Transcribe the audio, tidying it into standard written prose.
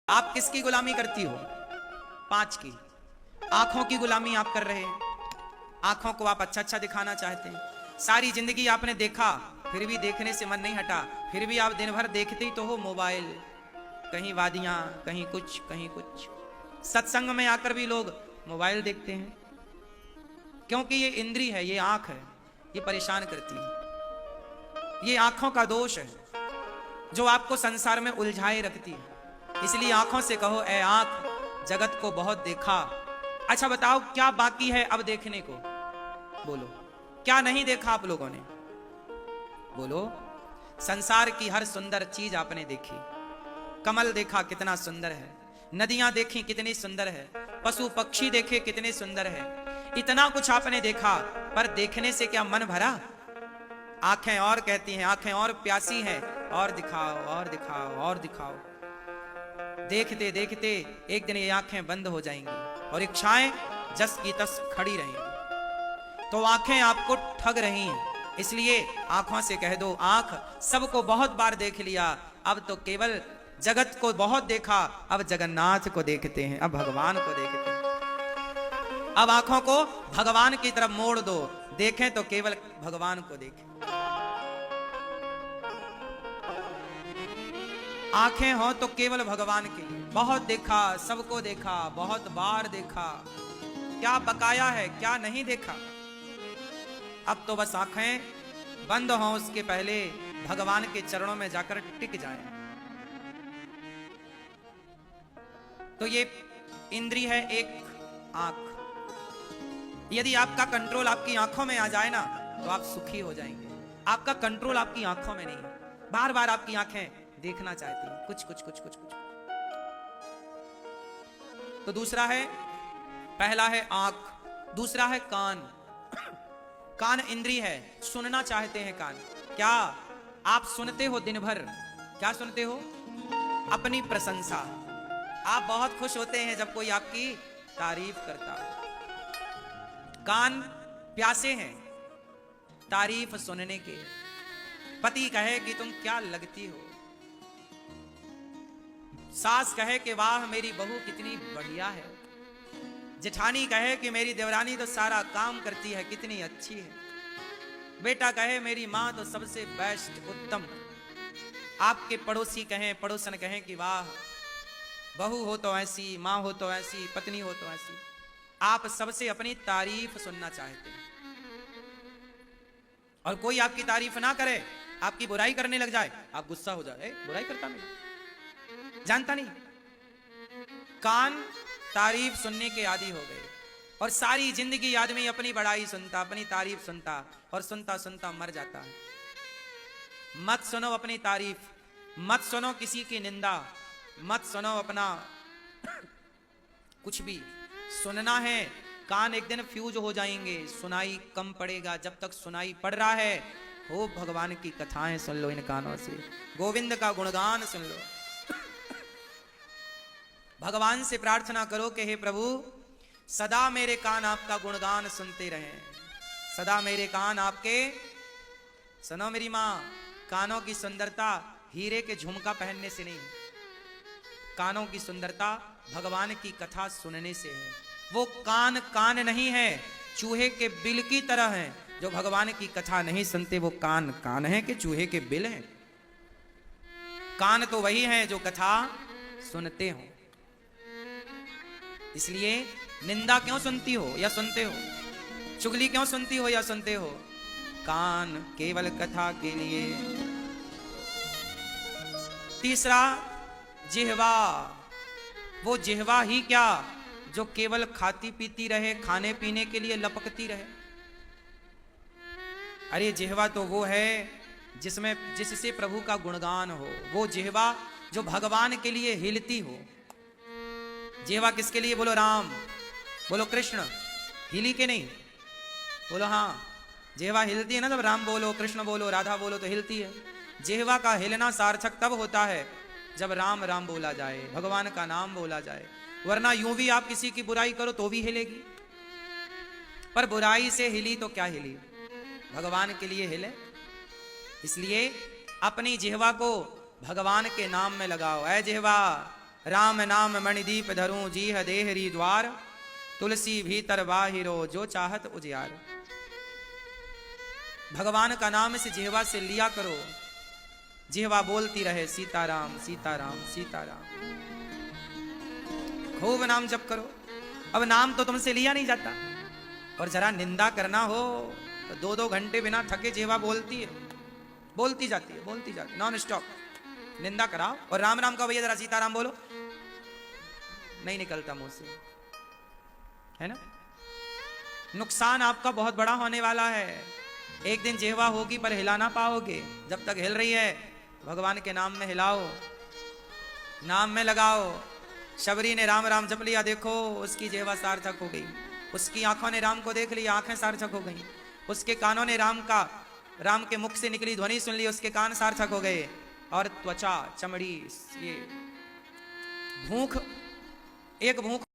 आप किसकी गुलामी करती हो? पांच की। आंखों की गुलामी आप कर रहे हैं। आंखों को आप अच्छा अच्छा दिखाना चाहते हैं। सारी जिंदगी आपने देखा, फिर भी देखने से मन नहीं हटा। फिर भी आप दिन भर देखते ही तो हो मोबाइल, कहीं वादियां, कहीं कुछ कहीं कुछ। सत्संग में आकर भी लोग मोबाइल देखते हैं, क्योंकि ये इंद्री है, ये आंख है, ये परेशान करती है। ये आंखों का दोष है जो आपको संसार में उलझाए रखती है। इसलिए आंखों से कहो, ए आंख, जगत को बहुत देखा, अच्छा बताओ क्या बाकी है अब देखने को? बोलो, क्या नहीं देखा आप लोगों ने? बोलो। संसार की हर सुंदर चीज आपने देखी। कमल देखा, कितना सुंदर है। नदियां देखी, कितनी सुंदर है। पशु पक्षी देखे, कितने सुंदर है। इतना कुछ आपने देखा, पर देखने से क्या मन भरा? आंखें और कहती हैं, आंखें और प्यासी हैं, और दिखाओ और दिखाओ और दिखाओ। देखते देखते एक दिन ये आंखें बंद हो जाएंगी और इच्छाएं जस की तस खड़ी रहेंगी। तो आंखें आपको ठग रही हैं। इसलिए आंखों से कह दो, आंख, सबको बहुत बार देख लिया, अब तो केवल जगत को बहुत देखा, अब जगन्नाथ को देखते हैं, अब भगवान को देखते हैं। अब आंखों को भगवान की तरफ मोड़ दो, देखें तो केवल भगवान को देखें। आंखें हो तो केवल भगवान के लिए। बहुत देखा, सबको देखा, बहुत बार देखा, क्या बकाया है, क्या नहीं देखा? अब तो बस आंखें बंद हों, उसके पहले भगवान के चरणों में जाकर टिक जाएं। तो ये इंद्री है एक आंख। यदि आपका कंट्रोल आपकी आंखों में आ जाए ना, तो आप सुखी हो जाएंगे। आपका कंट्रोल आपकी आंखों में नहीं है। बार बार आपकी आंखें देखना चाहती हैं, कुछ कुछ कुछ कुछ कुछ। तो दूसरा है, पहला है आंख, दूसरा है कान। कान इंद्री है, सुनना चाहते हैं कान। क्या आप सुनते हो दिन भर? क्या सुनते हो? अपनी प्रशंसा। आप बहुत खुश होते हैं जब कोई आपकी तारीफ करता है। कान प्यासे हैं तारीफ सुनने के। पति कहे कि तुम क्या लगती हो, सास कहे कि वाह मेरी बहू कितनी बढ़िया है, जेठानी कहे कि मेरी देवरानी तो सारा काम करती है, कितनी अच्छी है, बेटा कहे मेरी माँ तो सबसे बेस्ट उत्तम, आपके पड़ोसी कहें, पड़ोसन कहें कि वाह बहू हो तो ऐसी, माँ हो तो ऐसी, पत्नी हो तो ऐसी। आप सबसे अपनी तारीफ सुनना चाहते हैं। और कोई आपकी तारीफ ना करे, आपकी बुराई करने लग जाए, आप गुस्सा हो जाए, बुराई करता नहीं, जानता नहीं। कान तारीफ सुनने के आदी हो गए और सारी जिंदगी आदमी अपनी बड़ाई सुनता, अपनी तारीफ सुनता और सुनता सुनता मर जाता है। मत सुनो अपनी तारीफ, मत सुनो किसी की निंदा, मत सुनो अपना कुछ भी। सुनना है, कान एक दिन फ्यूज हो जाएंगे, सुनाई कम पड़ेगा। जब तक सुनाई पड़ रहा है, हो भगवान की कथाएं सुन लो इन कानों से, गोविंद का गुणगान सुन लो। भगवान से प्रार्थना करो कि हे प्रभु, सदा मेरे कान आपका गुणगान सुनते रहें, सदा मेरे कान आपके। सुनो मेरी माँ, कानों की सुंदरता हीरे के झुमका पहनने से नहीं, कानों की सुंदरता भगवान की कथा सुनने से है। वो कान कान नहीं है, चूहे के बिल की तरह है। जो भगवान की कथा नहीं सुनते, वो कान कान है कि चूहे के बिल हैं? कान तो वही है जो कथा सुनते हो। इसलिए निंदा क्यों सुनती हो या सुनते हो? चुगली क्यों सुनती हो या सुनते हो? कान केवल कथा के लिए। तीसरा, जिह्वा। वो जिह्वा ही क्या जो केवल खाती पीती रहे, खाने पीने के लिए लपकती रहे। अरे जिह्वा तो वो है जिससे प्रभु का गुणगान हो। वो जिह्वा जो भगवान के लिए हिलती हो। जिह्वा किसके लिए? बोलो राम, बोलो कृष्ण। हिली के नहीं? बोलो हाँ। जिह्वा हिलती है ना, जब राम बोलो, कृष्ण बोलो, राधा बोलो तो हिलती है। जिह्वा का हिलना सार्थक तब होता है जब राम राम बोला जाए, भगवान का नाम बोला जाए। वरना यूं भी आप किसी की बुराई करो तो भी हिलेगी। पर बुराई से हिली तो क्या हिली, भगवान के लिए हिले। इसलिए अपनी जिह्वा को भगवान के नाम में लगाओ। ऐ जिह्वा राम नाम मणिदीप धरूं जीह देहरी द्वार, तुलसी भीतर बाहिरो जो चाहत उजियार। भगवान का नाम इस जिह्वा से लिया करो, जिह्वा बोलती रहे सीताराम सीताराम सीताराम, खूब नाम जप करो। अब नाम तो तुमसे लिया नहीं जाता, और जरा निंदा करना हो तो 2-2 घंटे बिना थके जिह्वा बोलती है, बोलती जाती है, बोलती जाती है, नॉन स्टॉप निंदा कराओ। और राम राम का भैया जरा सीताराम बोलो, नहीं निकलता मुंह से, है ना। नुकसान आपका बहुत बड़ा होने वाला है। एक दिन जिह्वा होगी पर हिला ना पाओगे। जब तक हिल रही है भगवान के नाम में हिलाओ, नाम में लगाओ। शबरी ने राम राम जप लिया, देखो उसकी जिह्वा सार्थक हो गई। उसकी आंखों ने राम को देख लिया, आंखें सार्थक हो गई। उसके कानों ने राम के मुख से निकली ध्वनि सुन ली, उसके कान सार्थक हो गए। और त्वचा, चमड़ी, ये भूख, एक भूख